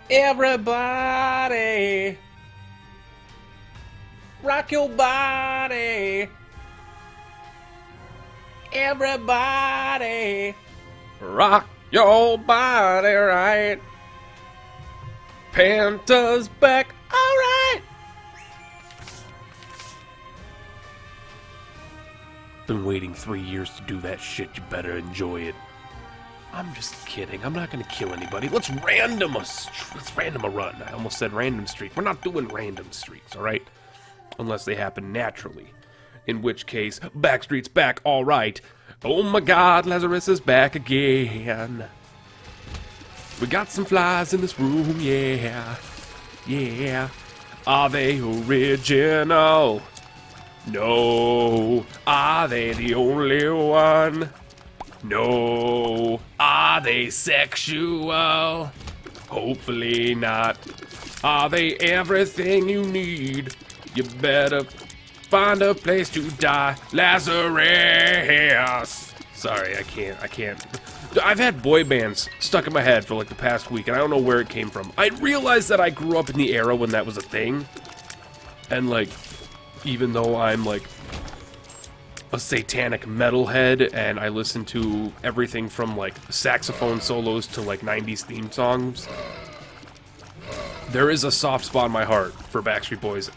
Everybody, rock your body. Everybody, rock your body right. Panta's back, alright. Been waiting 3 years to do that shit, you better enjoy it. I'm just kidding, I'm not gonna kill anybody. Let's random a run. I almost said random streak. We're not doing random streaks, alright? Unless they happen naturally. In which case, Backstreet's back, alright. Oh my god, Lazarus is back again. We got some flies in this room, yeah. Yeah. Are they original? No. Are they the only one? No. Are they sexual? Hopefully not. Are they everything you need? You better find a place to die, Lazarus. Sorry, I can't. I've had boy bands stuck in my head for like the past week, and I don't know where it came from. I realized that I grew up in the era when that was a thing, and like, even though I'm like a satanic metalhead and I listen to everything from like saxophone solos to like 90s theme songs, there is a soft spot in my heart for Backstreet Boys.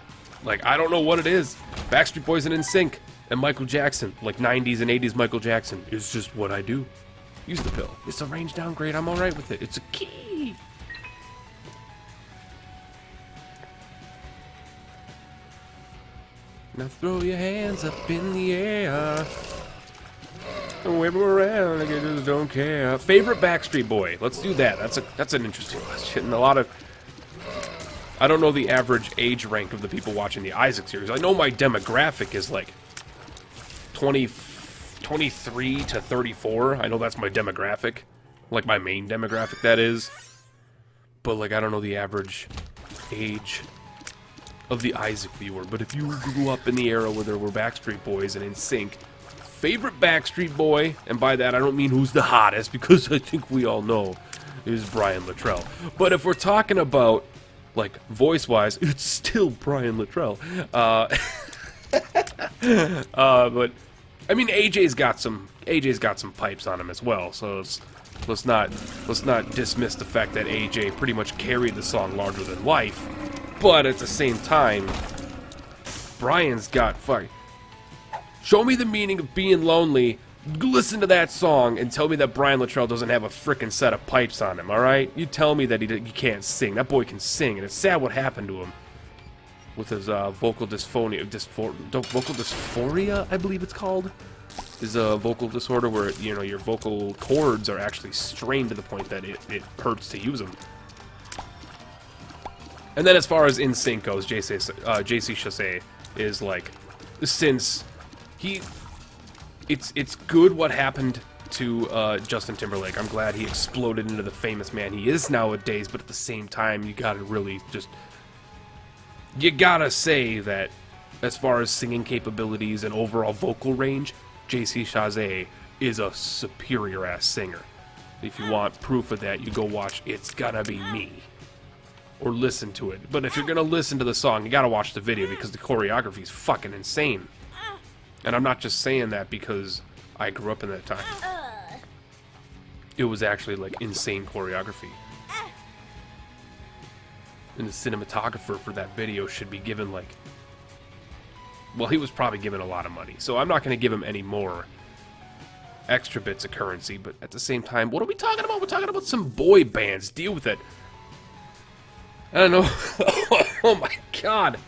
Like, I don't know what it is. Backstreet Boys and NSYNC and Michael Jackson, like 90s and 80s Michael Jackson, is just what I do. Use the pill. It's a range downgrade, I'm alright with it. It's a key. Now throw your hands up in the air and wave them around like you just don't care. Favorite Backstreet Boy? Let's do that. That's an interesting question. A lot of... I don't know the average age rank of the people watching the Isaac series. I know my demographic is like 23 to 34. I know that's my demographic. Like my main demographic, that is. But like, I don't know the average age of the Isaac viewer. But if you grew up in the era where there were Backstreet Boys and NSYNC, favorite Backstreet Boy, and by that I don't mean who's the hottest, because I think we all know, is Brian Luttrell. But if we're talking about, like, voice-wise, it's still Brian Luttrell. But I mean, AJ's got some pipes on him as well. So let's not dismiss the fact that AJ pretty much carried the song larger than life. But at the same time, Brian's got show me the meaning of being lonely. Listen to that song and tell me that Brian Luttrell doesn't have a frickin' set of pipes on him, alright? You tell me that he can't sing. That boy can sing, and it's sad what happened to him with his vocal dysphoria, I believe it's called. Is a vocal disorder where, you know, your vocal cords are actually strained to the point that it hurts to use them. And then as far as NSYNC goes, JC Chasez is like, since it's good what happened to Justin Timberlake. I'm glad he exploded into the famous man he is nowadays, but at the same time, you gotta say that as far as singing capabilities and overall vocal range, JC Chasez is a superior-ass singer. If you want proof of that, you go watch It's Gonna Be Me. Or listen to it. But if you're gonna listen to the song, you gotta watch the video because the choreography is fucking insane. And I'm not just saying that because I grew up in that time. It was actually, like, insane choreography. And the cinematographer for that video should be given, like... Well, he was probably given a lot of money. So I'm not going to give him any more extra bits of currency. But at the same time, what are we talking about? We're talking about some boy bands. Deal with it. I don't know. Oh my god.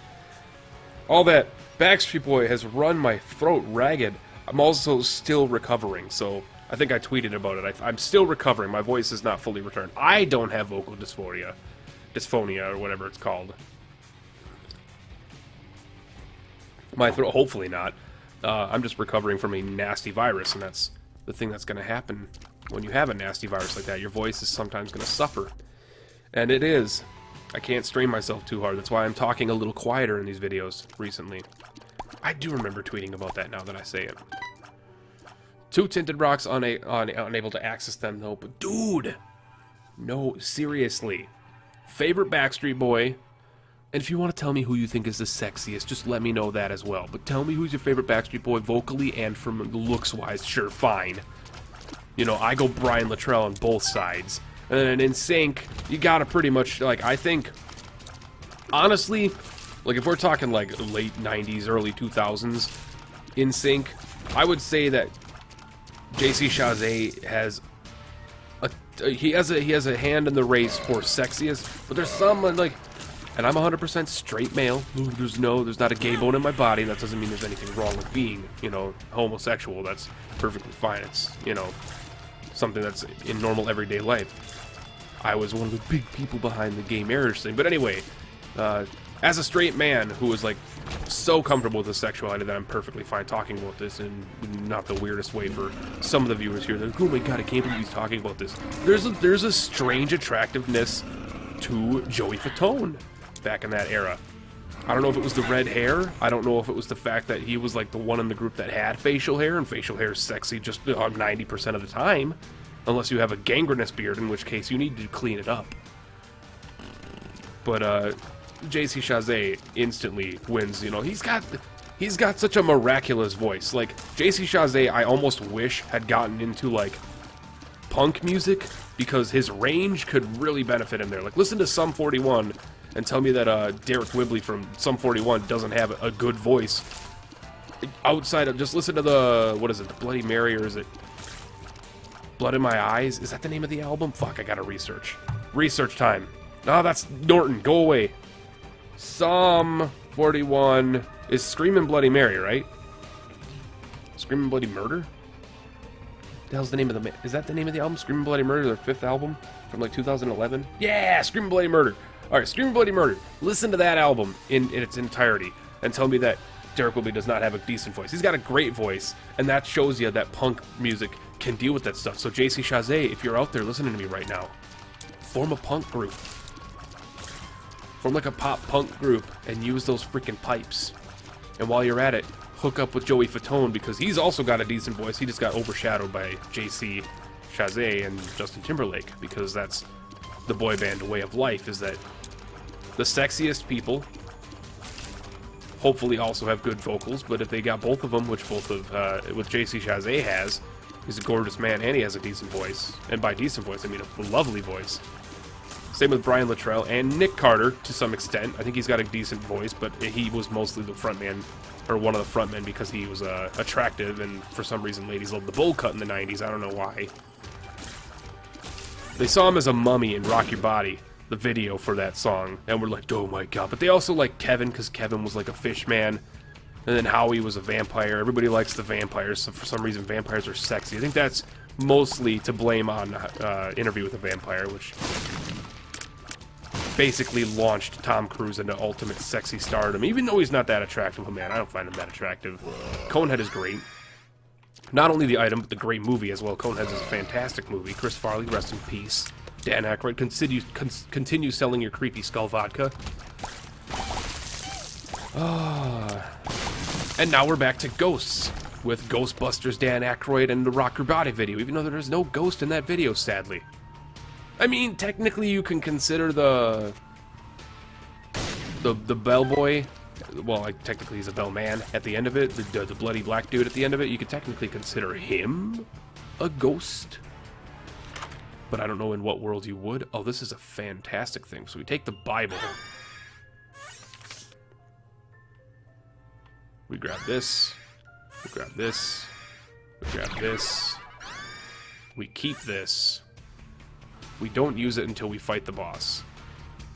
All that Backstreet Boy has run my throat ragged. I'm also still recovering, so I think I tweeted about it. I'm still recovering. My voice is not fully returned. I don't have vocal dysphonia, or whatever it's called. My throat, hopefully not. I'm just recovering from a nasty virus, and that's the thing that's going to happen when you have a nasty virus like that. Your voice is sometimes going to suffer, and it is. I can't strain myself too hard. That's why I'm talking a little quieter in these videos recently. I do remember tweeting about that now that I say it. 2 tinted rocks unable to access them though, but dude! No, seriously. favorite Backstreet Boy. And if you want to tell me who you think is the sexiest, just let me know that as well. But tell me who's your favorite Backstreet Boy vocally and from looks-wise. Sure, fine. You know, I go Brian Luttrell on both sides. And then in sync, you gotta pretty much, like, I think, honestly, like, if we're talking, like, late 90s, early 2000s, in sync, I would say that JC Chasez has he has a hand in the race for sexiest, but there's some, like, and I'm 100% straight male. There's not a gay bone in my body. That doesn't mean there's anything wrong with being, you know, homosexual. That's perfectly fine. It's, you know, something that's in normal everyday life. I was one of the big people behind the gay marriage thing. But anyway, as a straight man who was, like, so comfortable with his sexuality that I'm perfectly fine talking about this in not the weirdest way for some of the viewers here. They're like, oh my god, I can't believe he's talking about this. There's a strange attractiveness to Joey Fatone back in that era. I don't know if it was the red hair. I don't know if it was the fact that he was, like, the one in the group that had facial hair, and facial hair is sexy just 90% of the time. Unless you have a gangrenous beard, in which case you need to clean it up. But, JC Chasez instantly wins. You know, he's got such a miraculous voice. Like, JC Chasez, I almost wish had gotten into, like, punk music, because his range could really benefit him there. Like, listen to Sum 41 and tell me that Derek Whibley from Sum 41 doesn't have a good voice. Outside of, just listen to the, what is it, the Bloody Mary, or is it Blood in My Eyes? Is that the name of the album? Fuck, I gotta research. Research time. No, that's Norton. Go away. Sum 41 is Screamin' Bloody Mary, right? Screamin' Bloody Murder? The hell's the name of the... Is that the name of the album? Screamin' Bloody Murder, their 5th album from, like, 2011? Yeah! Screamin' Bloody Murder. Alright, Screamin' Bloody Murder. Listen to that album in its entirety and tell me that Derek Whibley does not have a decent voice. He's got a great voice, and that shows you that punk music can deal with that stuff. So JC Chasez, if you're out there listening to me right now, form a punk group. Form like a pop punk group and use those freaking pipes. And while you're at it, hook up with Joey Fatone, because he's also got a decent voice. He just got overshadowed by JC Chasez and Justin Timberlake, because that's the boy band way of life, is that the sexiest people hopefully also have good vocals, but if they got both of them, which both of with JC Chasez has, he's a gorgeous man and he has a decent voice. And by decent voice, I mean a lovely voice. Same with Brian Luttrell and Nick Carter to some extent. I think he's got a decent voice, but he was mostly the frontman, or one of the frontmen, because he was attractive, and for some reason ladies loved the bowl cut in the 90s. I don't know why. They saw him as a mummy in Rock Your Body, the video for that song, and we're like, oh my god. But they also like Kevin, because Kevin was like a fish man, and then Howie was a vampire. Everybody likes the vampires, so for some reason vampires are sexy. I think that's mostly to blame on Interview with a Vampire, which basically launched Tom Cruise into ultimate sexy stardom, even though he's not that attractive. Oh man, I don't find him that attractive. Conehead is great. Not only the item, but the great movie as well. Conehead is a fantastic movie. Chris Farley, rest in peace. Dan Aykroyd, continue selling your creepy skull vodka. And now we're back to Ghosts, with Ghostbusters Dan Aykroyd and the Rock Your Body video, even though there's no ghost in that video, sadly. I mean, technically you can consider the bellboy, well, like, technically he's a bellman at the end of it, the bloody black dude at the end of it, you could technically consider him a ghost. But I don't know in what world you would. Oh, this is a fantastic thing. So we take the Bible. We grab this. We grab this. We grab this. We keep this. We don't use it until we fight the boss.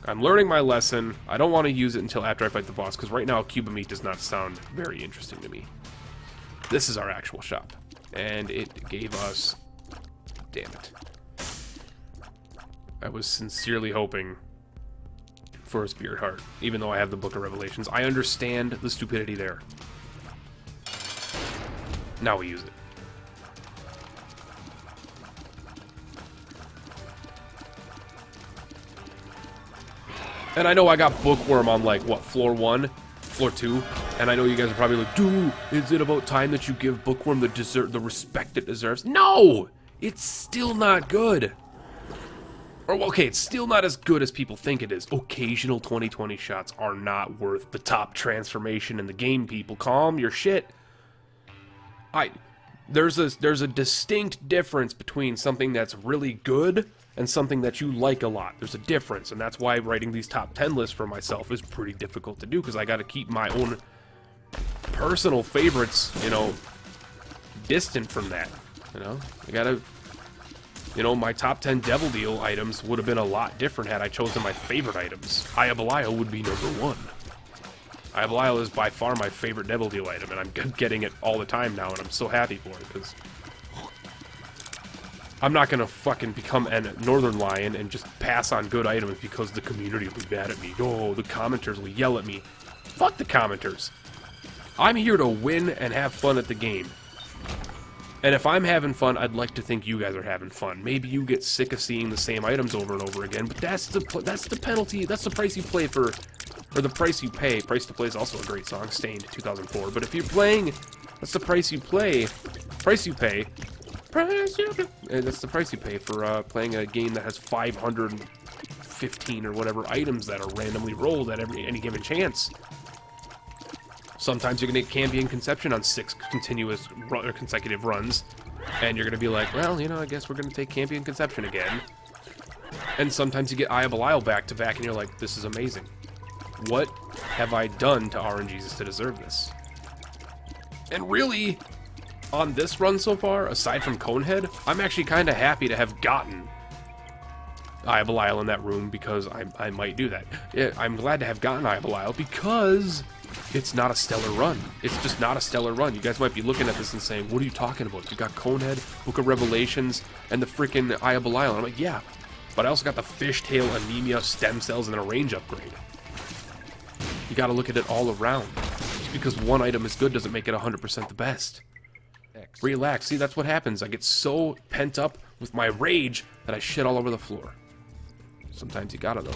I'm learning my lesson. I don't want to use it until after I fight the boss, because right now a cube of meat does not sound very interesting to me. This is our actual shop. And it gave us... Damn it. I was sincerely hoping for a Spirit Heart, even though I have the Book of Revelations. I understand the stupidity there. Now we use it. And I know I got Bookworm on, like, what, floor 1? Floor 2? And I know you guys are probably like, dude, is it about time that you give Bookworm the respect it deserves? No! It's still not good. Or, okay, it's still not as good as people think it is. Occasional 20/20 shots are not worth the top transformation in the game, people. Calm your shit. There's a distinct difference between something that's really good and something that you like a lot. There's a difference, and that's why writing these top 10 lists for myself is pretty difficult to do, because I got to keep my own personal favorites, you know, distant from that. You know, I gotta, you know, my top 10 Devil Deal items would have been a lot different had I chosen my favorite items. Eye of Belial would be number 1. Eye of Belial is by far my favorite Devil Deal item, and I'm getting it all the time now, and I'm so happy for it, because I'm not gonna fucking become a Northern Lion and just pass on good items because the community will be mad at me. Oh, the commenters will yell at me. Fuck the commenters. I'm here to win and have fun at the game. And if I'm having fun, I'd like to think you guys are having fun. Maybe you get sick of seeing the same items over and over again, but that's the penalty. That's the price you play for, or the price you pay. Price to Play is also a great song, Stained, 2004. But if you're playing, that's the price you play. Price you pay. That's the price you pay for playing a game that has 515 or whatever items that are randomly rolled at any given chance. Sometimes you're going to get Cambion Conception on 6 continuous or consecutive runs, and you're going to be like, well, you know, I guess we're going to take Cambion Conception again. And sometimes you get Eye of Belial back to back, and you're like, this is amazing. What have I done to RNGesus to deserve this? And really, on this run so far, aside from Conehead, I'm actually kind of happy to have gotten Eye of Belial in that room, because I might do that. Yeah, I'm glad to have gotten Eye of Belial because it's not a stellar run. It's just not a stellar run. You guys might be looking at this and saying, what are you talking about? You got Conehead, Book of Revelations, and the freaking Eye of Belial. And I'm like, yeah, but I also got the Fishtail, Anemia, Stem Cells, and a range upgrade. You gotta look at it all around. Just because one item is good doesn't make it 100% the best. Relax. See, that's what happens. I get so pent up with my rage that I shit all over the floor. Sometimes you gotta, though.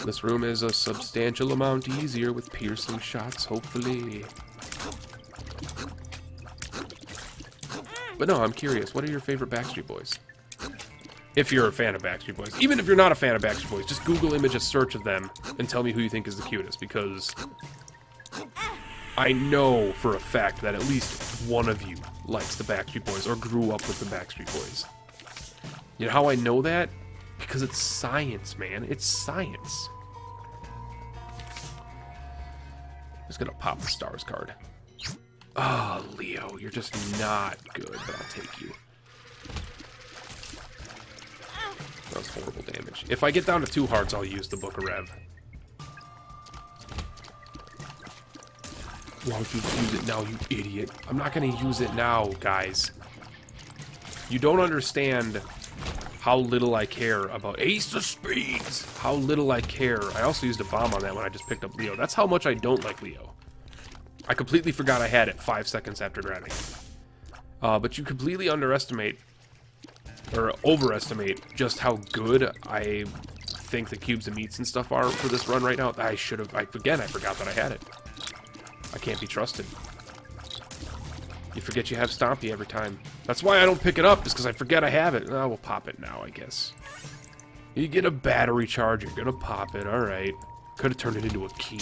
This room is a substantial amount easier with piercing shots, hopefully. But no, I'm curious. What are your favorite Backstreet Boys? If you're a fan of Backstreet Boys. Even if you're not a fan of Backstreet Boys, just Google image a search of them and tell me who you think is the cutest, because I know for a fact that at least one of you likes the Backstreet Boys or grew up with the Backstreet Boys. You know how I know that? Because it's science, man. It's science. I'm just gonna pop the stars card. Oh, Leo, you're just not good, but I'll take you. That was horrible damage. If I get down to 2 hearts, I'll use the Book of Rev. Why don't you use it now, you idiot? I'm not gonna use it now, guys. You don't understand how little I care about Ace of Spades. How little I care. I also used a bomb on that when I just picked up Leo. That's how much I don't like Leo. I completely forgot I had it 5 seconds after grabbing it. But you completely underestimate, or overestimate, just how good I think the cubes and meats and stuff are for this run right now. I should have, again, I forgot that I had it. I can't be trusted. You forget you have Stompy every time. That's why I don't pick it up, is because I forget I have it. Oh, we'll pop it now, I guess. You get a battery charge, you're gonna pop it, alright. Could have turned it into a key.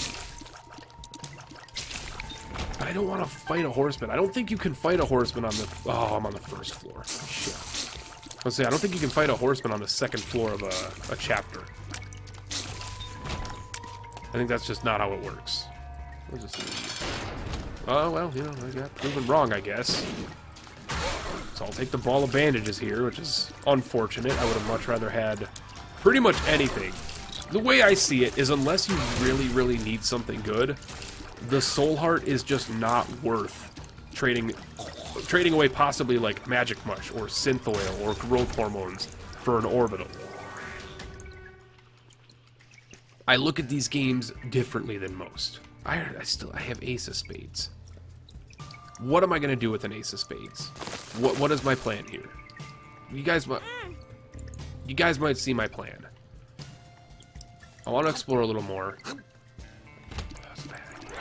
I don't want to fight a horseman. I don't think you can fight a horseman on the... Oh, I'm on the first floor. Shit. Let's see, I don't think you can fight a horseman on the 2nd floor of a chapter. I think that's just not how it works. What does this mean? Oh, well, you know, I got proven wrong, I guess. So I'll take the ball of bandages here, which is unfortunate. I would have much rather had pretty much anything. The way I see it is, unless you really, really need something good, the Soul Heart is just not worth trading away possibly like Magic Mush or Synth Oil or Growth Hormones for an Orbital. I look at these games differently than most. I have Ace of Spades. What am I gonna do with an Ace of Spades? What is my plan here? You guys might see my plan. I want to explore a little more. That's a bad idea.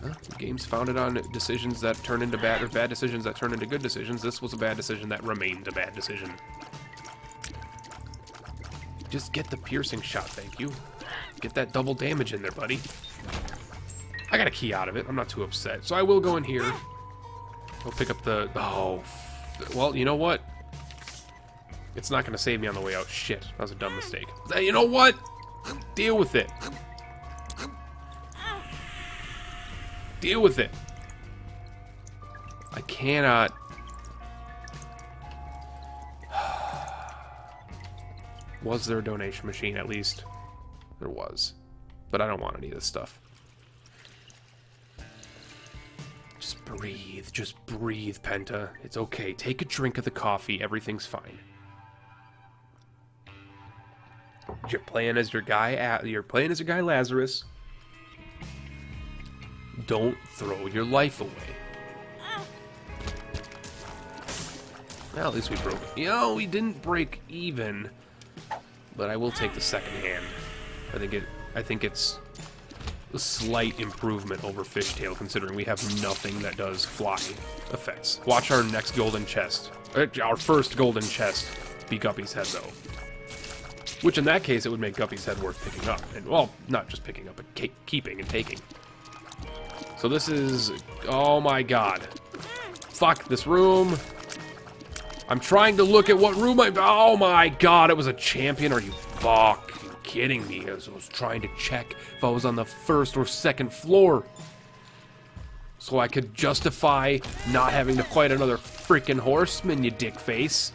Huh? The game's founded on decisions that turn into bad, or bad decisions that turn into good decisions. This was a bad decision that remained a bad decision. Just get the piercing shot, thank you. Get that double damage in there, buddy. I got a key out of it. I'm not too upset. So I will go in here. I'll pick up the... Oh, well, you know what? It's not going to save me on the way out. Shit, that was a dumb mistake. You know what? Deal with it. Deal with it. I cannot... Was there a donation machine, at least? There was. But I don't want any of this stuff. Just breathe, Penta. It's okay. Take a drink of the coffee. Everything's fine. You're playing as your guy. You're playing as your guy Lazarus. Don't throw your life away. Well, at least we broke. You know, we didn't break even. But I will take the second hand. I think it's a slight improvement over Fishtail, considering we have nothing that does fly effects. Watch our next golden chest. Our first golden chest be Guppy's head, though. Which, in that case, it would make Guppy's head worth picking up. And, well, not just picking up, but keeping and taking. So this is... Oh, my God. Fuck this room. I'm trying to look at what room oh my God, it was a champion. Are you fucking kidding me? I was trying to check if I was on the first or second floor. So I could justify not having to fight another freaking horseman, you dick face.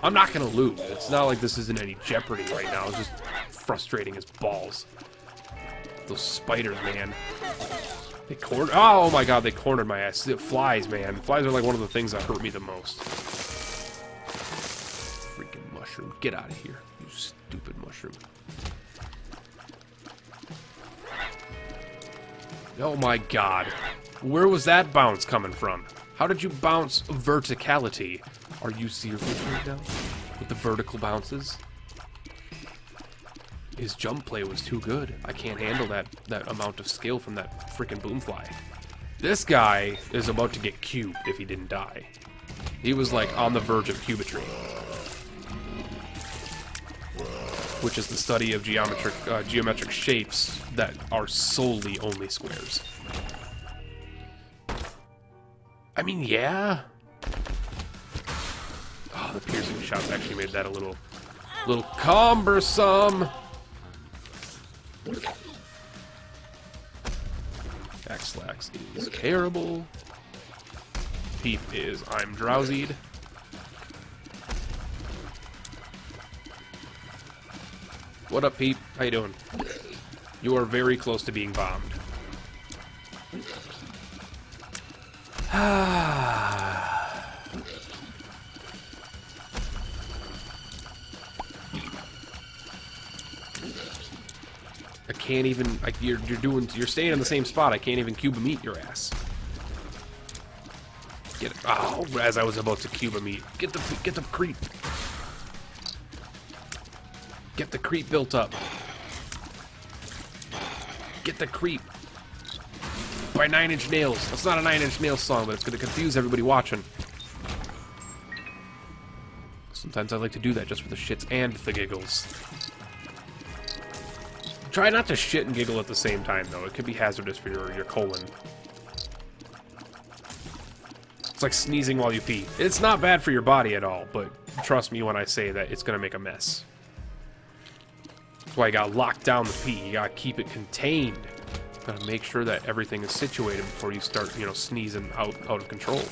I'm not gonna lose. It's not like this is in any jeopardy right now. It's just frustrating as balls. Those spiders, man. They cornered. Oh my God, they cornered my ass. Flies, man. Flies are like one of the things that hurt me the most. Freaking mushroom. Get out of here, you stupid mushroom. Oh my God. Where was that bounce coming from? How did you bounce verticality? Are you serious right now? With the vertical bounces? His jump play was too good. I can't handle that amount of skill from that freaking boomfly. This guy is about to get cubed if he didn't die. He was like on the verge of cubetry. Which is the study of geometric shapes that are solely only squares. I mean, yeah. Oh, the piercing shots actually made that a little cumbersome. Backslacks is terrible. Peep is I'm drowsied. What up, Peep? How you doing? You are very close to being bombed. I can't even. You're staying in the same spot. I can't even cube a meat your ass. Get it. Oh, as I was about to cube a meat. Get the creep. Get the creep built up. Get the creep. By 9 Inch Nails. That's not a 9 Inch Nails song, but it's going to confuse everybody watching. Sometimes I like to do that just for the shits and the giggles. Try not to shit and giggle at the same time, though. It could be hazardous for your colon. It's like sneezing while you pee. It's not bad for your body at all, but trust me when I say that it's going to make a mess. That's why you got to lock down the pee. You got to keep it contained. Got to make sure that everything is situated before you start, sneezing out of control.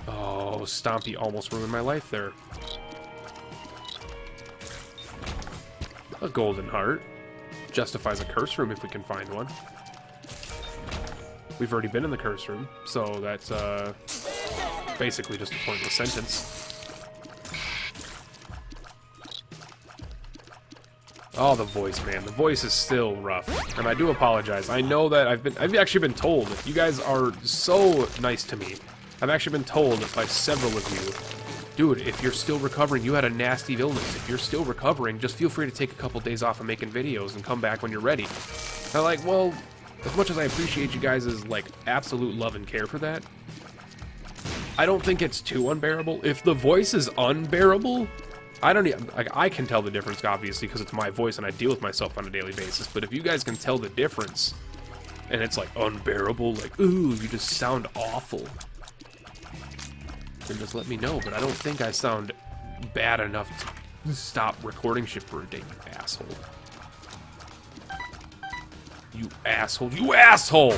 Oh, Stompy almost ruined my life there. A golden heart. Justifies a curse room if we can find one. We've already been in the curse room, so that's basically just a pointless sentence. Oh, the voice, man. The voice is still rough, and I do apologize. I know that I've actually been told. You guys are so nice to me. I've actually been told by several of you, dude, if you're still recovering, you had a nasty illness. If you're still recovering, just feel free to take a couple days off of making videos and come back when you're ready. I'm like, well, as much as I appreciate you guys' absolute love and care for that, I don't think it's too unbearable. If the voice is unbearable, I don't even, like, I can tell the difference, obviously, because it's my voice and I deal with myself on a daily basis. But if you guys can tell the difference, and it's like unbearable, like, ooh, you just sound awful, then just let me know. But I don't think I sound bad enough to stop recording shit for a day, you asshole. You asshole. You asshole!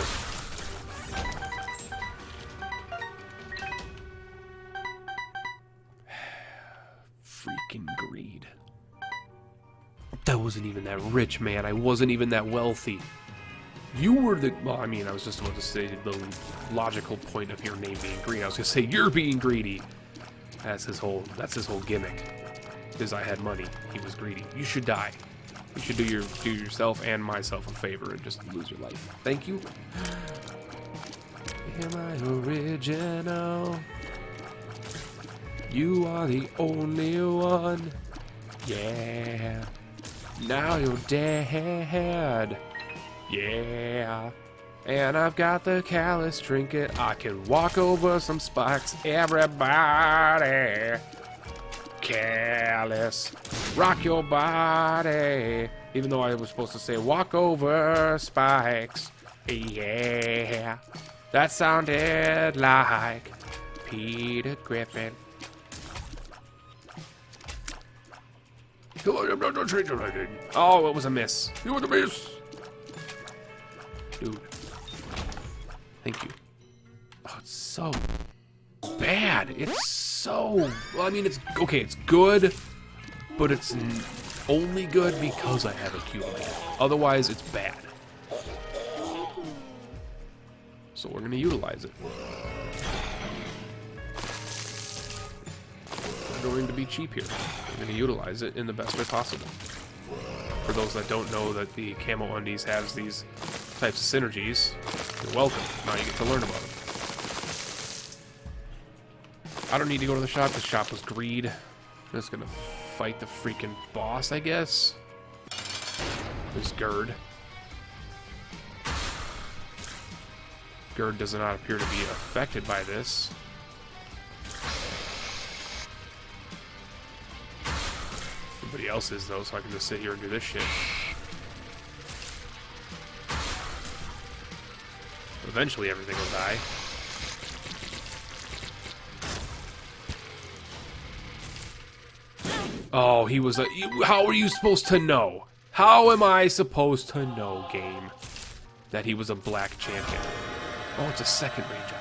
Freaking greed. I wasn't even that rich, man. I wasn't even that wealthy. You were the... Well, I mean, I was just about to say the logical point of your name being greedy. I was gonna say, you're being greedy. That's his whole gimmick. Is I had money. He was greedy. You should die. You should do yourself and myself a favor and just lose your life. Thank you. Am I original? You are the only one. Yeah. Now you're dead. Yeah. And I've got the callous trinket. I can walk over some spikes. Everybody. Callous. Rock your body. Even though I was supposed to say walk over spikes. Yeah. That sounded like Peter Griffin. Oh, it was a miss. It was a miss. Dude. Thank you. Oh, it's so bad. It's so... Well, I mean, it's... Okay, it's good, but it's only good because I have accumulated. Otherwise, it's bad. So we're going to utilize it. We're going to be cheap here. We're going to utilize it in the best way possible. For those that don't know that the camo undies has these types of synergies, you're welcome. Now you get to learn about them. I don't need to go to the shop. The shop was greed. I'm just going to fight the freaking boss, I guess. There's Gerd. Gerd does not appear to be affected by this. Everybody else is, though, so I can just sit here and do this shit. Eventually everything will die. Oh, he was a... How are you supposed to know? How am I supposed to know, game, that he was a black champion? Oh, it's a second range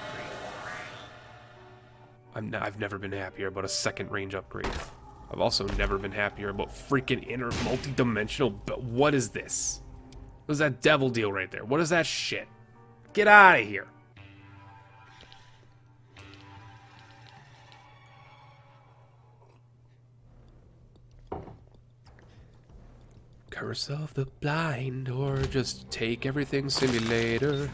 upgrade. I've never been happier about a second range upgrade. I've also never been happier about freaking inner multi-dimensional... But what is this? What is that devil deal right there? What is that shit? Get out of here. Curse of the blind, or just take everything simulator.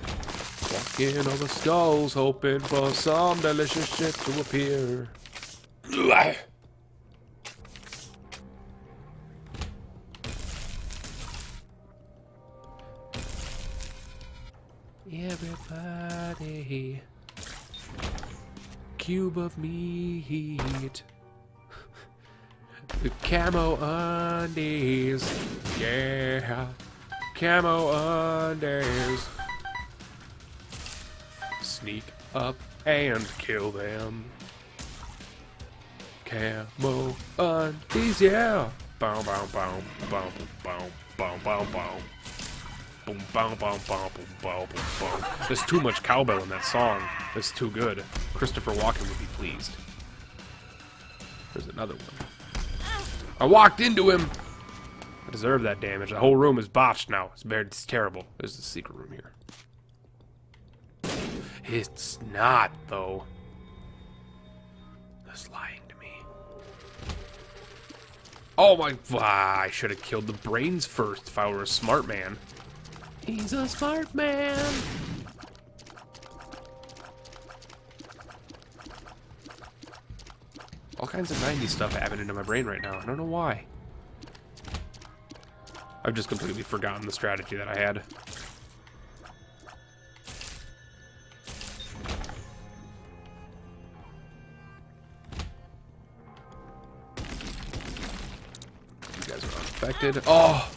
Walking on the skulls, hoping for some delicious shit to appear. Everybody, cube of meat. The camo undies, yeah, camo undies. Sneak up and kill them. Camo undies, yeah. Bow, bow, bow, bow, bow, bow, bow, bow. Boom, bow, bow, bow, boom, bow, boom, bow. There's too much cowbell in that song. It's too good. Christopher Walken would be pleased. There's another one. I walked into him. I deserve that damage. The whole room is botched now. It's terrible. There's the secret room here. It's not, though. That's lying to me. Oh my... I should have killed the brains first if I were a smart man. He's a smart man. All kinds of 90s stuff happening in my brain right now. I don't know why. I've just completely forgotten the strategy that I had. You guys are unaffected. Oh!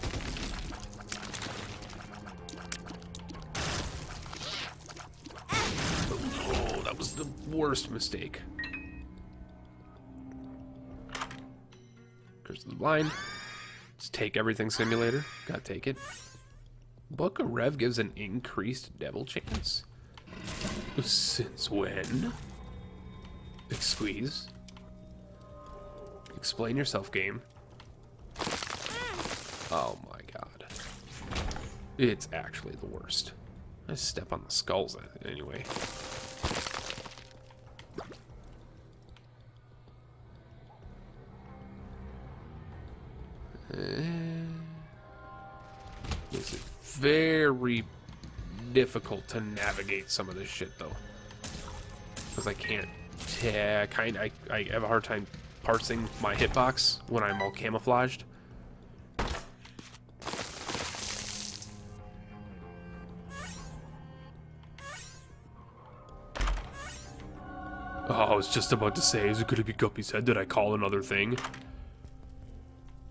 Oh, that was the worst mistake. Curse of the Blind. Let's take everything simulator. Gotta take it. Book of Rev gives an increased devil chance. Since when? Squeeze. Explain yourself, game. Oh my god. It's actually the worst. I step on the skulls anyway. Makes it very difficult to navigate some of this shit, though. Because I can't... I have a hard time parsing my hitbox when I'm all camouflaged. Oh, I was just about to say, is it gonna be Guppy's head? Did I call another thing?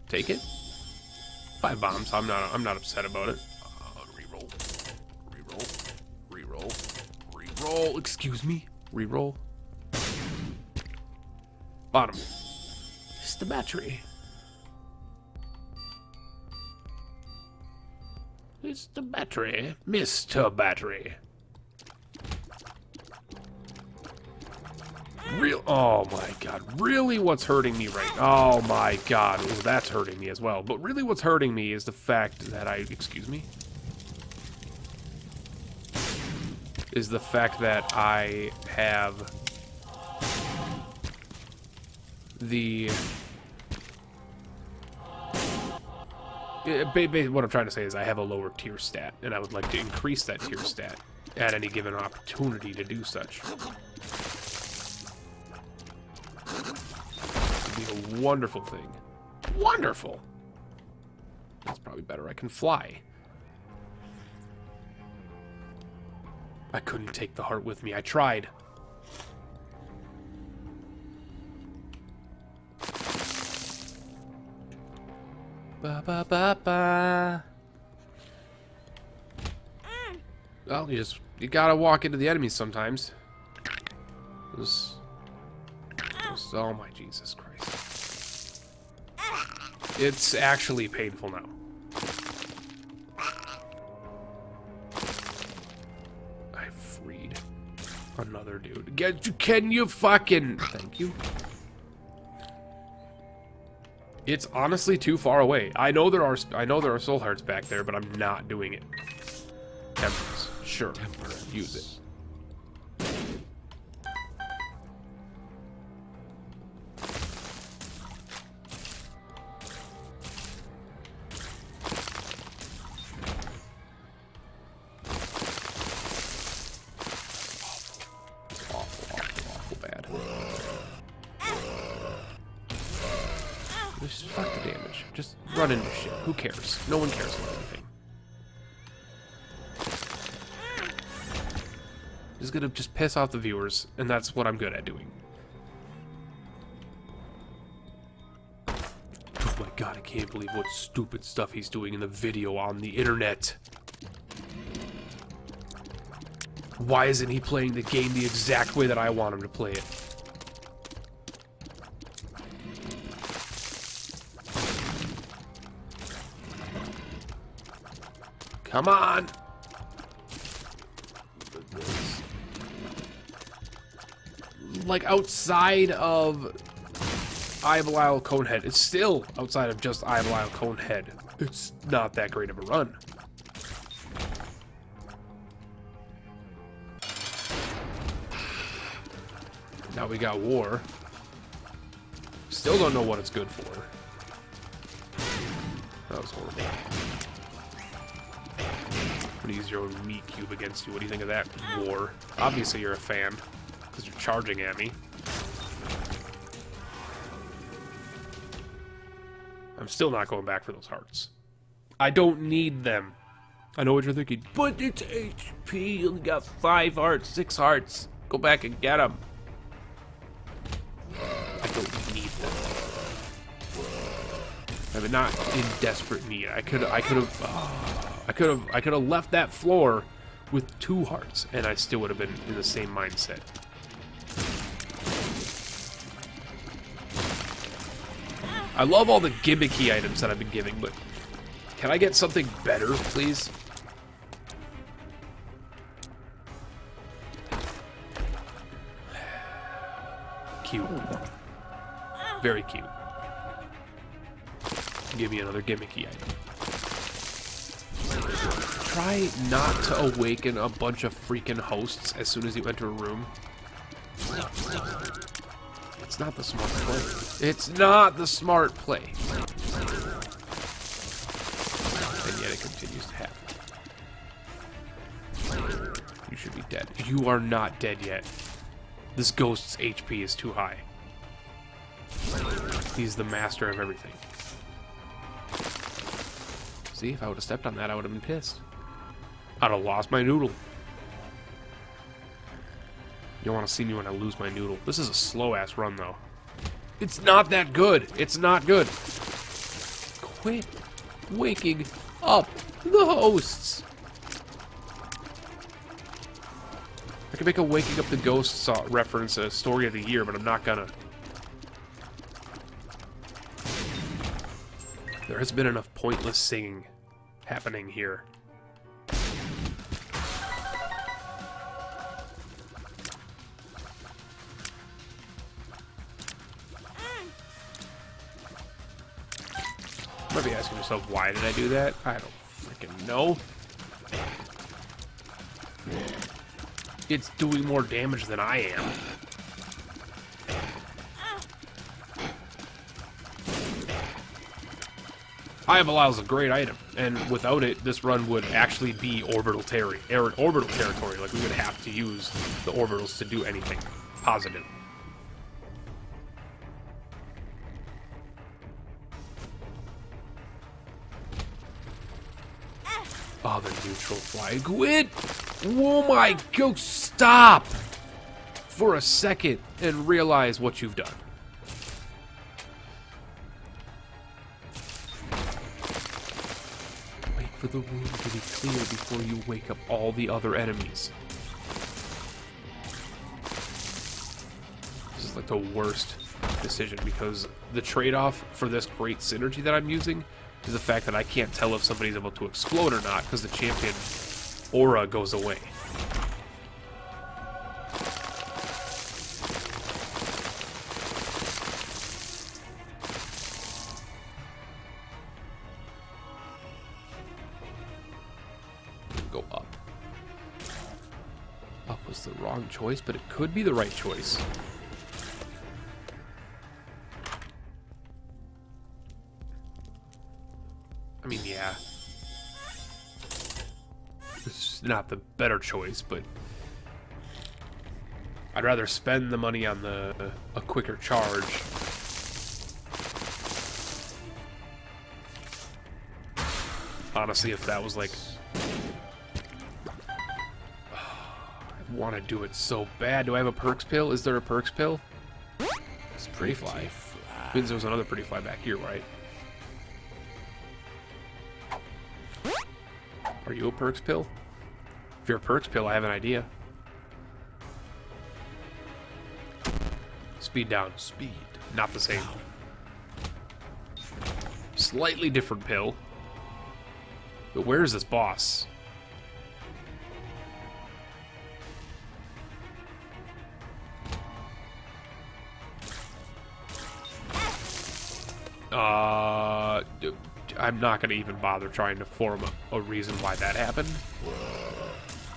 Take it. 5 bombs. I'm not upset about it. Reroll. Reroll. Reroll. Reroll. Excuse me. Reroll. Bottom. It's the battery. It's the battery. Mr. Battery. Real. Oh my god. Really what's hurting me right now? Oh my god. Ooh, that's hurting me as well. But really what's hurting me is the fact that excuse me? Is the fact that I have the... what I'm trying to say is I have a lower tier stat, and I would like to increase that tier stat at any given opportunity to do such. It'd be a wonderful thing. Wonderful! That's probably better. I can fly. I couldn't take the heart with me. I tried. Ba ba ba ba. Well, you gotta walk into the enemies sometimes. Oh my Jesus Christ. It's actually painful now. I freed another dude. Can you fucking... Thank you. It's honestly too far away. I know there are soul hearts back there, but I'm not doing it. Temperance. Sure. Temperance. Use it. Awful bad. Just fuck the damage. Just run into shit. Who cares? No one cares about anything. Just gonna piss off the viewers, and that's what I'm good at doing. Oh my god, I can't believe what stupid stuff he's doing in the video on the internet. Why isn't he playing the game the exact way that I want him to play it? Come on! Like, outside of Eye of Belial Conehead. It's still outside of just Eye of Belial Conehead. It's not that great of a run. Now we got War. Still don't know what it's good for. That was horrible. I'm gonna use your own meat cube against you. What do you think of that, War? Obviously you're a fan, because you're charging at me. I'm still not going back for those hearts. I don't need them. I know what you're thinking, but it's HP. You only got 5 hearts, 6 hearts. Go back and get them. I don't need them. I mean, not in desperate need. I could have left that floor with 2 hearts, and I still would have been in the same mindset. I love all the gimmicky items that I've been giving, but can I get something better, please? Cute. Very cute. Give me another gimmicky item. Try not to awaken a bunch of freaking hosts as soon as you enter a room. It's not the smart play. It's not the smart play. And yet it continues to happen. You should be dead. You are not dead yet. This ghost's HP is too high. He's the master of everything. See, if I would have stepped on that, I would have been pissed. I'd have lost my noodle. You don't want to see me when I lose my noodle. This is a slow-ass run, though. It's not that good. It's not good. Quit waking up the hosts. I could make a waking up the ghosts reference a story of the year, but I'm not gonna. There has been enough pointless singing happening here. You might be asking yourself, why did I do that? I don't freaking know. It's doing more damage than I am. Eye of Belial's a great item, and without it, this run would actually be orbital territory. Like, we would have to use the orbitals to do anything positive. Oh, the neutral fly. Quit! Oh my god, stop! For a second and realize what you've done. Wait for the room to be clear before you wake up all the other enemies. This is like the worst decision because the trade-off for this great synergy that I'm using is the fact that I can't tell if somebody's able to explode or not because the champion aura goes away. Go up. Up was the wrong choice, but it could be the right choice. I mean, yeah. It's not the better choice, but I'd rather spend the money on a quicker charge. Honestly, if that was like... I want to do it so bad. Do I have a perks pill? Is there a perks pill? It's pretty fly. Means there was another pretty fly back here, right? Are you a perks pill? If you're a perks pill, I have an idea. Speed down. Speed. Not the same. Slightly different pill. But where is this boss? I'm not going to even bother trying to form a reason why that happened.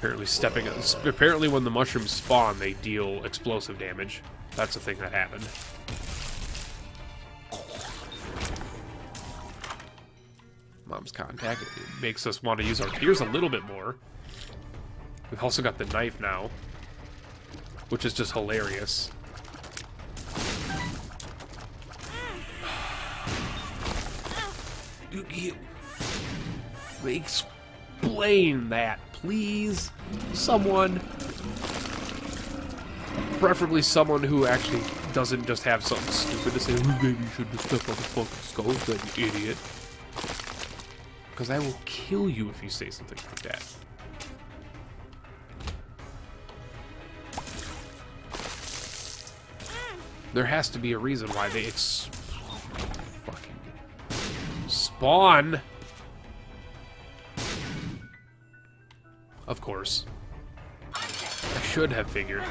Apparently when the mushrooms spawn, they deal explosive damage. That's the thing that happened. Mom's contact. It makes us want to use our tears a little bit more. We've also got the knife now, which is just hilarious. Explain that, please. Someone. Preferably someone who actually doesn't just have something stupid to say, oh, maybe you shouldn't have stepped on the fucking skulls, then, you idiot. Because I will kill you if you say something like that. There has to be a reason why they fucking spawn. Of course. I should have figured.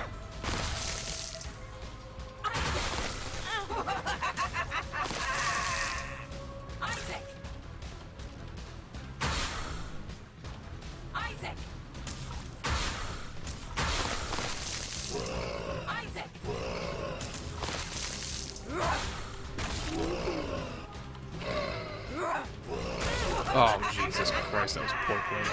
Oh, Jesus Christ, that was poor play.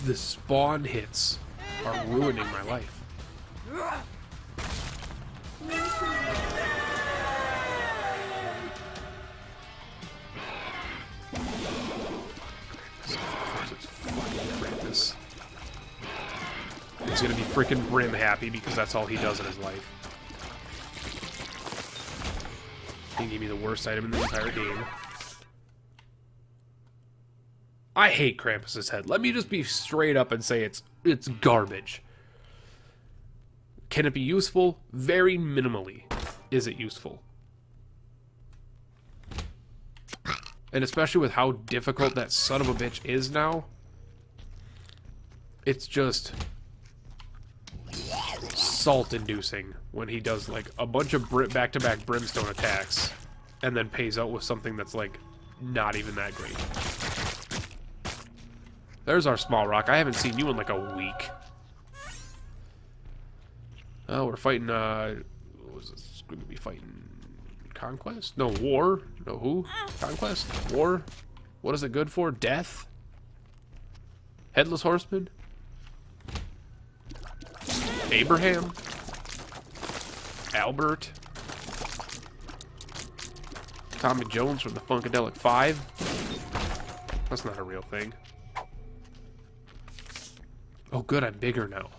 The spawn hits are ruining my life. He's gonna be freaking Brim happy because that's all he does in his life. He gave me the worst item in the entire game. I hate Krampus's head. Let me just be straight up and say it's garbage. Can it be useful? Very minimally is it useful. And especially with how difficult that son of a bitch is now, it's just salt-inducing when he does like a bunch of back-to-back brimstone attacks and then pays out with something that's like not even that great. There's our small rock. I haven't seen you in like a week. Oh, we're fighting, what was this? Going to be fighting Conquest? No, War? No, who? Conquest? War? What is it good for? Death? Headless Horseman? Abraham? Albert? Tommy Jones from the Funkadelic 5? That's not a real thing. Oh good, I'm bigger now.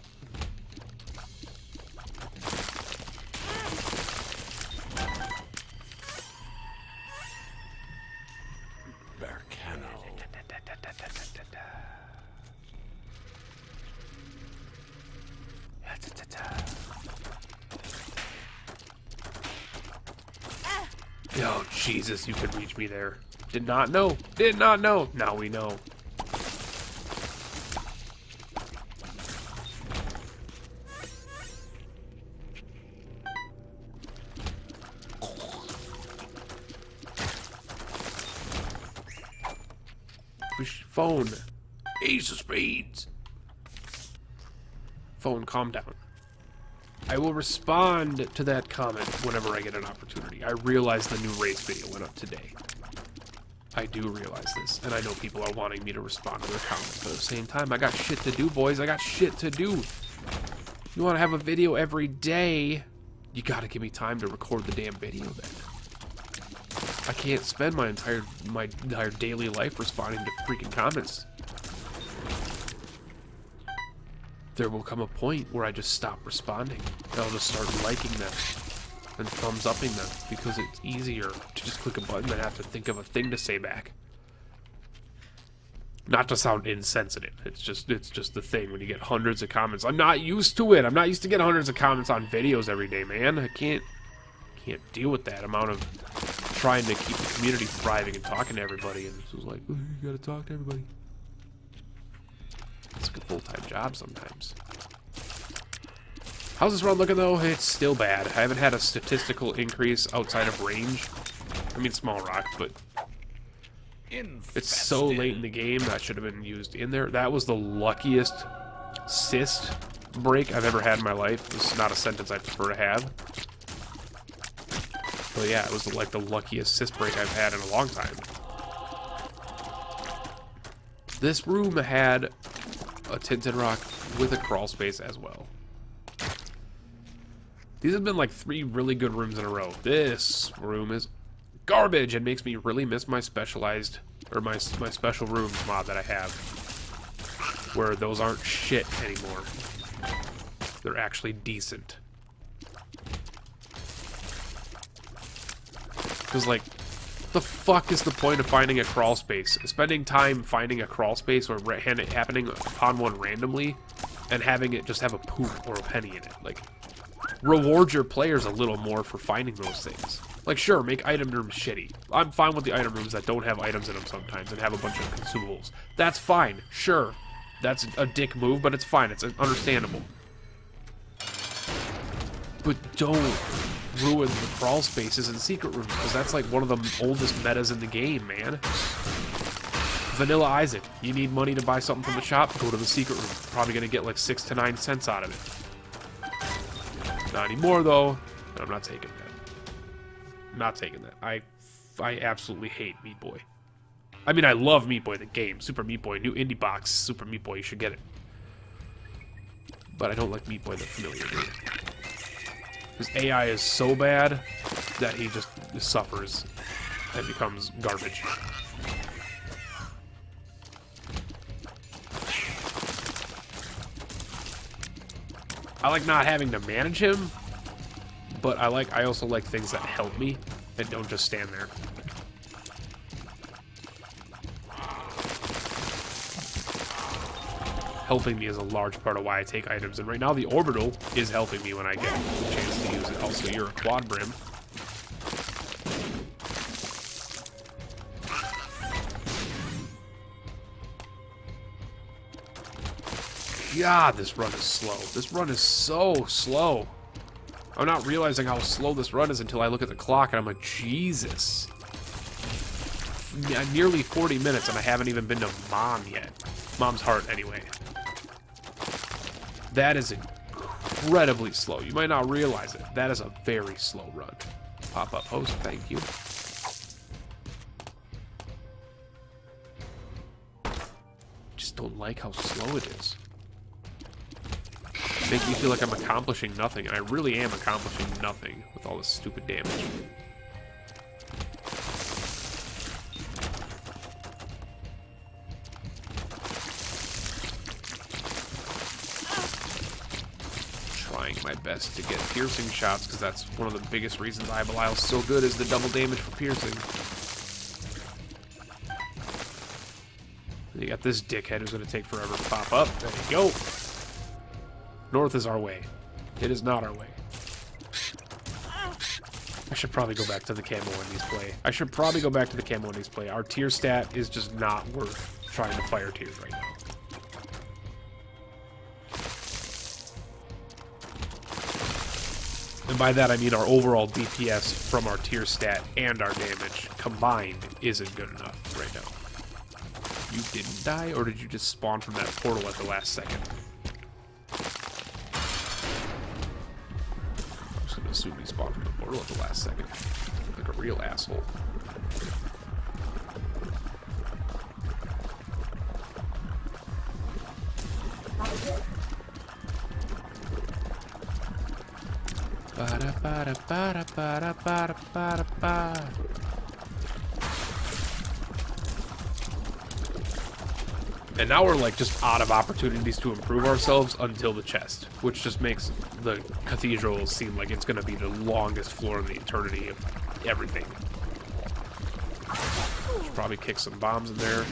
Oh, Jesus, you could reach me there. Did not know. Did not know. Now we know. Phone. Ace of Spades. Phone, calm down. I will respond to that comment whenever I get an opportunity. I realize the new race video went up today. I do realize this, and I know people are wanting me to respond to their comments, but at the same time, I got shit to do, boys. I got shit to do. You want to have a video every day, you gotta give me time to record the damn video then. I can't spend my entire daily life responding to freaking comments. There will come a point where I just stop responding. And I'll just start liking them and thumbs upping them because it's easier to just click a button than have to think of a thing to say back. Not to sound insensitive. It's just the thing when you get hundreds of comments. I'm not used to it. I'm not used to getting hundreds of comments on videos every day, man. I can't deal with that amount of trying to keep the community thriving and talking to everybody. And it's just like, oh, you gotta talk to everybody. It's like a full-time job sometimes. How's this run looking though? It's still bad. I haven't had a statistical increase outside of range. I mean small rock, but it's so late in the game that should have been used in there. That was the luckiest cyst break I've ever had in my life. This is not a sentence I prefer to have. But yeah, it was like the luckiest cyst break I've had in a long time. This room had a tinted rock with a crawl space as well. These have been like 3 really good rooms in a row. This room is garbage and makes me really miss my specialized, or my special rooms mod that I have. where those aren't shit anymore. They're actually decent. Because, like, the fuck is the point of finding a crawl space? Spending time finding a crawl space or happening upon one randomly and having it just have a poop or a penny in it. Like, reward your players a little more for finding those things. Like, sure, make item rooms shitty. I'm fine with the item rooms that don't have items in them sometimes and have a bunch of consumables. That's fine, sure. That's a dick move, but it's fine. It's understandable. But don't ruin the crawl spaces and secret rooms, because that's like one of the oldest metas in the game, man. Vanilla Isaac, you need money to buy something from the shop, go to the secret room. Probably gonna get like 6 to 9 cents out of it. Not anymore though, and I'm not taking that. I'm not taking that. I absolutely hate Meat Boy. I mean, I love Meat Boy, the game. Super Meat Boy, new indie box, Super Meat Boy, you should get it. But I don't like Meat Boy, the familiar game. His AI is so bad that he just suffers and becomes garbage. I like not having to manage him, but I also like things that help me and don't just stand there. Helping me is a large part of why I take items, and right now the orbital is helping me when I get a chance to use it. Also, you're a quad brim. God, this run is slow. This run is so slow. I'm not realizing how slow this run is until I look at the clock and I'm like, Jesus. Nearly 40 minutes and I haven't even been to Mom yet. Mom's Heart, anyway. That is incredibly slow. You might not realize it. That is a very slow run. Pop-up host, thank you. Just don't like how slow it is. Makes me feel like I'm accomplishing nothing, and I really am accomplishing nothing with all this stupid damage. Trying my best to get piercing shots, because that's one of the biggest reasons Ibelile's so good, is the double damage for piercing. You got this dickhead who's going to take forever to pop up. There you go. North is our way. It is not our way. I should probably go back to the camo enemies play. I should probably go back to the camo enemies play. Our tier stat is just not worth trying to fire tiers right now. And by that I mean our overall DPS from our tier stat and our damage combined isn't good enough right now. You didn't die, or did you just spawn from that portal at the last second? Assume he spawned from the portal at the last second. Like a real asshole. And now we're like just out of opportunities to improve ourselves until the chest, which just makes the cathedral seem like it's going to be the longest floor in the eternity of everything. Should probably kick some bombs in there.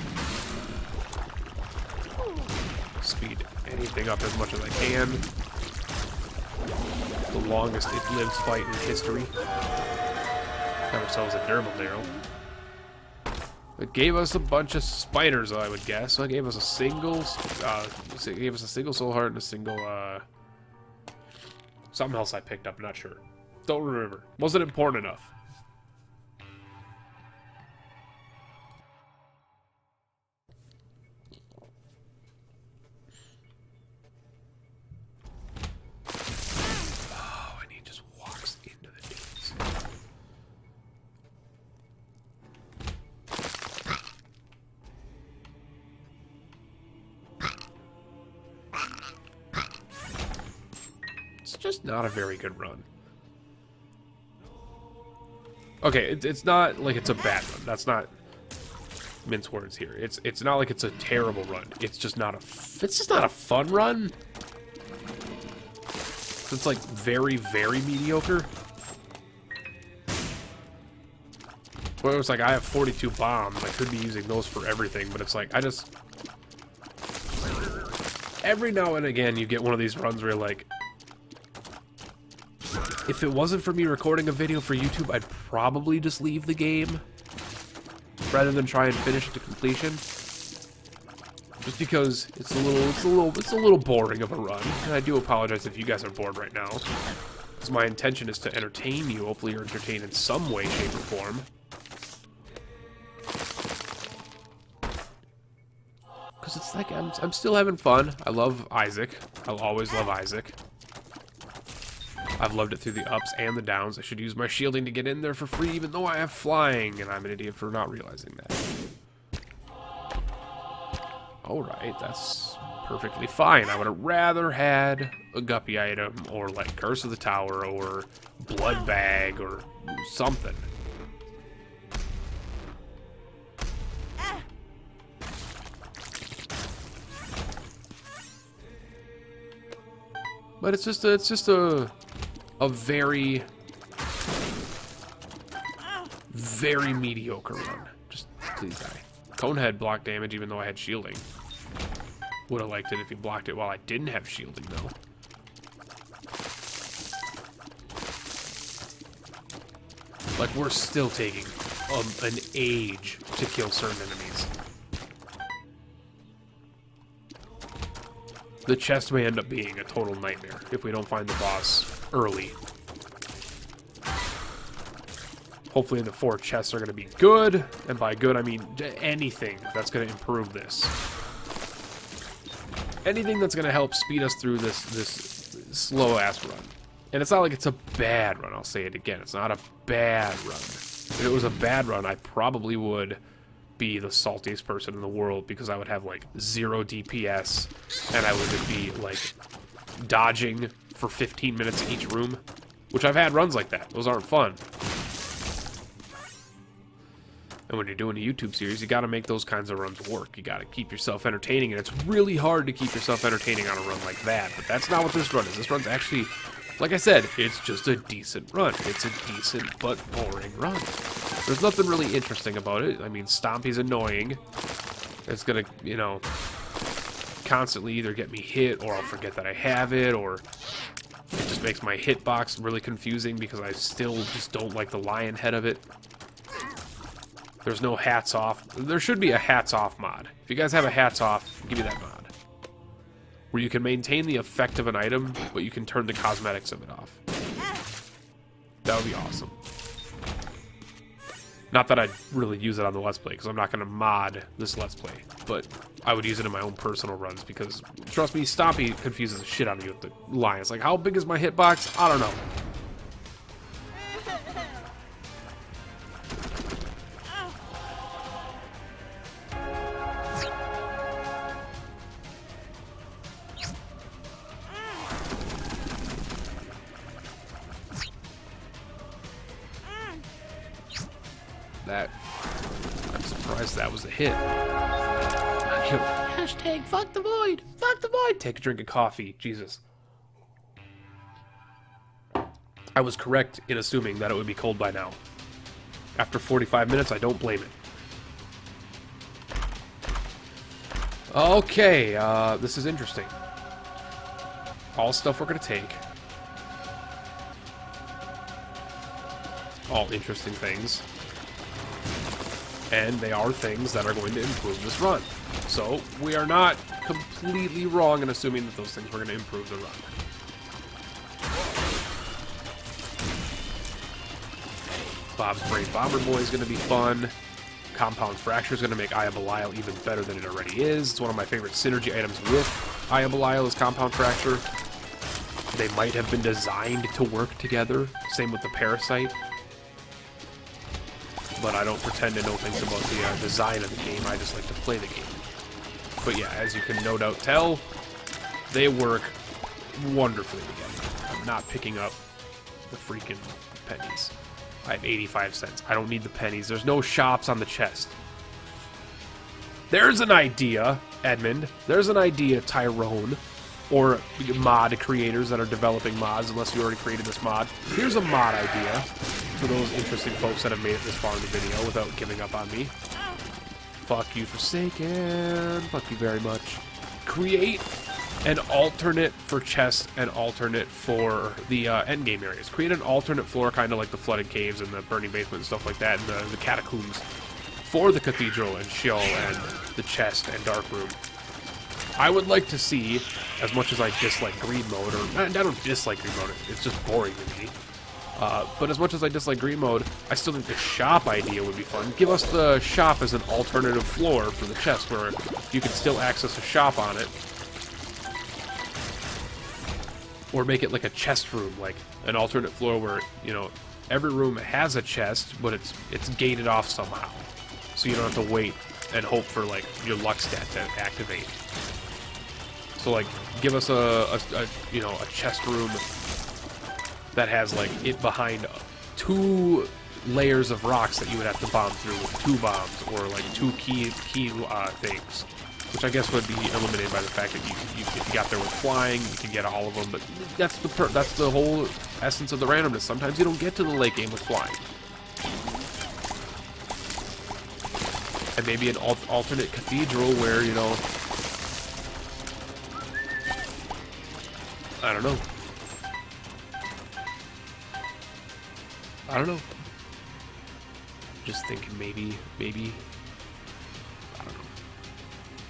Speed anything up as much as I can. The longest it lives fight in history. Got ourselves a durable barrel. It gave us a bunch of spiders, I would guess. So it gave us a single, soul heart and a single, something else I picked up, not sure. Don't remember. Wasn't important enough. Oh, and he just walks into the dudes. Just not a very good run. Okay, it's not like it's a bad run. That's not... mince words here. It's not like it's a terrible run. It's just not a fun run. It's like very, very mediocre. Well, it's like I have 42 bombs. I could be using those for everything, but it's like I just every now and again you get one of these runs where you're like, if it wasn't for me recording a video for YouTube, I'd probably just leave the game rather than try and finish it to completion. Just because it's a little boring of a run, and I do apologize if you guys are bored right now. Because my intention is to entertain you. Hopefully, you're entertained in some way, shape, or form. Because it's like I'm still having fun. I love Isaac. I'll always love Isaac. I've loved it through the ups and the downs. I should use my shielding to get in there for free, even though I have flying, and I'm an idiot for not realizing that. Alright, that's perfectly fine. I would have rather had a guppy item, or like Curse of the Tower, or Blood Bag, or something. But it's just a very, very mediocre run. Just please die. Conehead block damage even though I had shielding. Would have liked it if he blocked it while I didn't have shielding though. Like we're still taking an age to kill certain enemies. The chest may end up being a total nightmare if we don't find the boss early. Hopefully the 4 chests are going to be good, and by good I mean anything that's going to improve this. Anything that's going to help speed us through this slow-ass run. And it's not like it's a bad run, I'll say it again. It's not a bad run. If it was a bad run, I probably would be the saltiest person in the world because I would have like 0 DPS, and I would be like dodging for 15 minutes in each room, which I've had runs like that. Those aren't fun. And when you're doing a YouTube series, you got to make those kinds of runs work. You got to keep yourself entertaining, and it's really hard to keep yourself entertaining on a run like that. But that's not what this run is. This run's actually, like I said, it's just a decent run. It's a decent but boring run. There's nothing really interesting about it. I mean, Stompy's annoying. It's gonna, you know, constantly either get me hit, or I'll forget that I have it, or it just makes my hitbox really confusing because I still just don't like the lion head of it. There's no hats off. There should be a hats off mod. If you guys have a hats off, give me that mod. Where you can maintain the effect of an item, but you can turn the cosmetics of it off. That would be awesome. Not that I'd really use it on the Let's Play, because I'm not going to mod this Let's Play. But I would use it in my own personal runs, because, trust me, Stompy confuses the shit out of me with the lions. Like, how big is my hitbox? I don't know. I'm surprised that was a hit. Hashtag fuck the void! Fuck the void! Take a drink of coffee. Jesus. I was correct in assuming that it would be cold by now. After 45 minutes, I don't blame it. Okay, this is interesting. All stuff we're gonna take. All interesting things. And they are things that are going to improve this run. So, we are not completely wrong in assuming that those things were going to improve the run. Bob's Brave Bomber Boy is going to be fun. Compound Fracture is going to make Aya Belial even better than it already is. It's one of my favorite synergy items with Aya Belial is Compound Fracture. They might have been designed to work together. Same with the Parasite. But I don't pretend to know things about the design of the game. I just like to play the game. But yeah, as you can no doubt tell, they work wonderfully together. I'm not picking up the freaking pennies. I have 85 cents. I don't need the pennies. There's no shops on the chest. There's an idea, Edmund. There's an idea, Tyrone. Or mod creators that are developing mods, unless you already created this mod. Here's a mod idea for those interesting folks that have made it this far in the video without giving up on me. Fuck you, Forsaken. Fuck you very much. Create an alternate for chests and alternate for the endgame areas. Create an alternate floor, kind of like the flooded caves and the burning basement and stuff like that, and the catacombs for the cathedral and Sheol and the chest and dark room. I would like to see, as much as I dislike green mode, or I don't dislike green mode, it's just boring to me. But as much as I dislike green mode, I still think the shop idea would be fun. Give us the shop as an alternative floor for the chest, where you can still access a shop on it. Or make it like a chest room, like an alternate floor where, you know, every room has a chest, but it's gated off somehow. So you don't have to wait and hope for, like, your luck stat to activate. So, like, give us a you know, a chest room that has, like, it behind 2 layers of rocks that you would have to bomb through with 2 bombs, or, like, 2 key things. Which I guess would be eliminated by the fact that if you got there with flying, you can get all of them, but that's the whole essence of the randomness. Sometimes you don't get to the late game with flying. And maybe an alternate cathedral where, you know, I don't know. I don't know. Just thinking maybe, I don't know.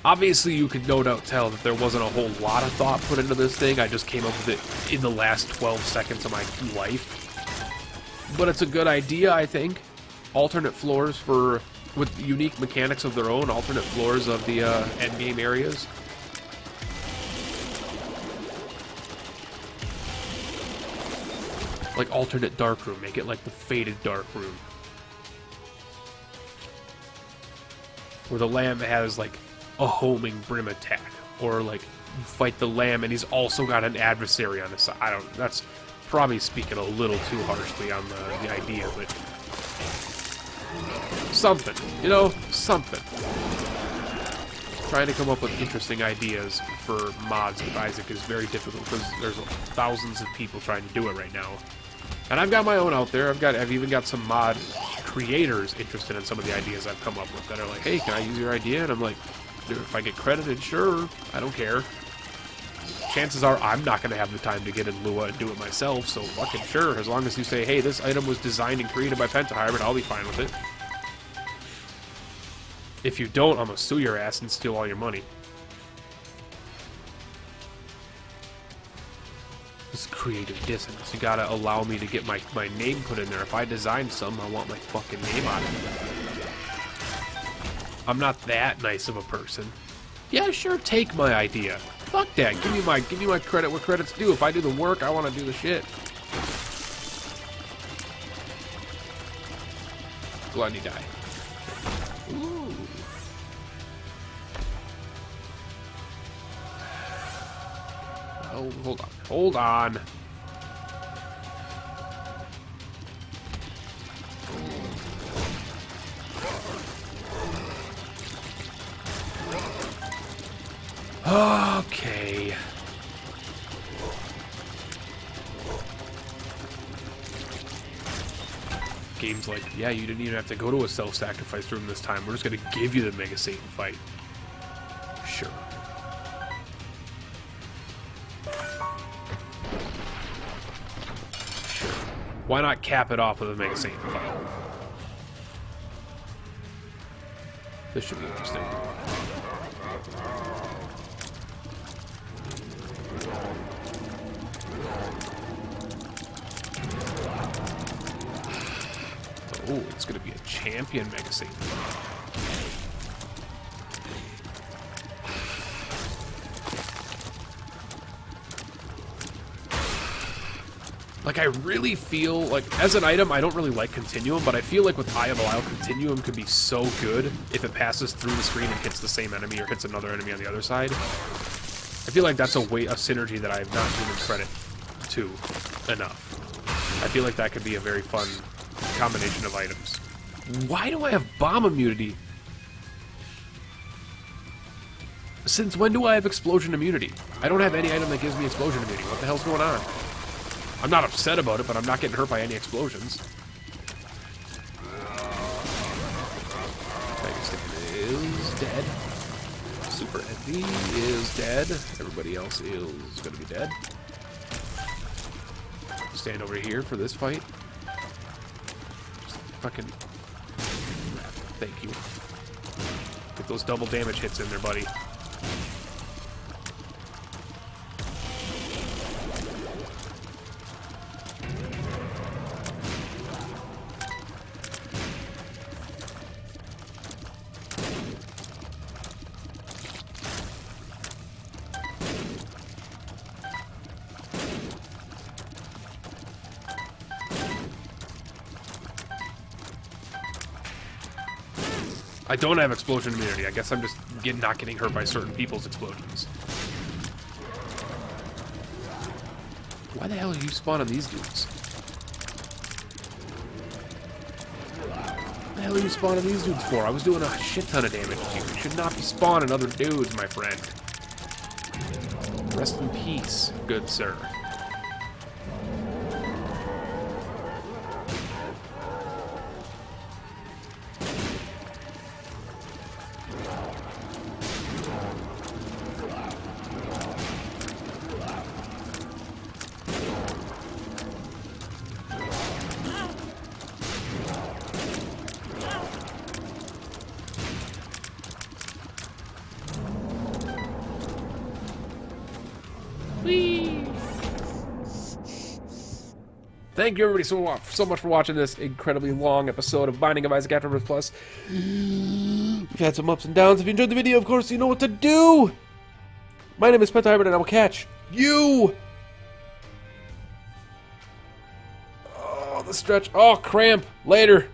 Obviously, you could no doubt tell that there wasn't a whole lot of thought put into this thing. I just came up with it in the last 12 seconds of my life. But it's a good idea, I think. Alternate floors with unique mechanics of their own. Alternate floors of the endgame areas. Like alternate dark room. Make it like the faded dark room. Where the lamb has like a homing brim attack. Or like you fight the lamb and he's also got an adversary on his side. That's probably speaking a little too harshly on the idea, but something, you know, something. Trying to come up with interesting ideas for mods with Isaac is very difficult because there's thousands of people trying to do it right now. And I've got my own out there. I've even got some mod creators interested in some of the ideas I've come up with that are like, hey, can I use your idea? And I'm like, dude, if I get credited, sure. I don't care. Chances are I'm not going to have the time to get in Lua and do it myself, so fucking sure. As long as you say, hey, this item was designed and created by Pentahybrid, I'll be fine with it. If you don't, I'm gonna sue your ass and steal all your money. This creative dissonance. You gotta allow me to get my name put in there. If I design some, I want my fucking name on it. I'm not that nice of a person. Yeah, sure, take my idea. Fuck that. Give me my credit where credit's due. If I do the work, I want to do the shit. Gluttony die. Ooh. Oh, hold on. Hold on. Okay. Game's like, yeah, you didn't even have to go to a self-sacrifice room this time. We're just gonna give you the Mega Satan fight. Sure. Sure. Why not cap it off with a Mega Satan fight? This should be interesting. Oh, it's going to be a champion Mega Satan. Like, I really feel like, as an item, I don't really like Continuum, but I feel like with Eye of Belial, Continuum could be so good if it passes through the screen and hits the same enemy or hits another enemy on the other side. I feel like that's a synergy that I have not given credit to enough. I feel like that could be a very fun combination of items. Why do I have bomb immunity? Since when do I have explosion immunity? I don't have any item that gives me explosion immunity. What the hell's going on? I'm not upset about it, but I'm not getting hurt by any explosions. Is dead. Super Envy is dead. Everybody else is gonna be dead. Stand over here for this fight. Just fucking... Thank you. Get those double damage hits in there, buddy. I don't have explosion immunity. I guess I'm just not getting hurt by certain people's explosions. Why the hell are you spawning these dudes? What the hell are you spawning these dudes for? I was doing a shit ton of damage to you. You should not be spawning other dudes, my friend. Rest in peace, good sir. Thank you everybody so much for watching this incredibly long episode of Binding of Isaac Afterbirth Plus. We've had some ups and downs. If you enjoyed the video, of course, you know what to do. My name is Penta Hybrid, and I will catch you. Oh, the stretch. Oh, cramp. Later.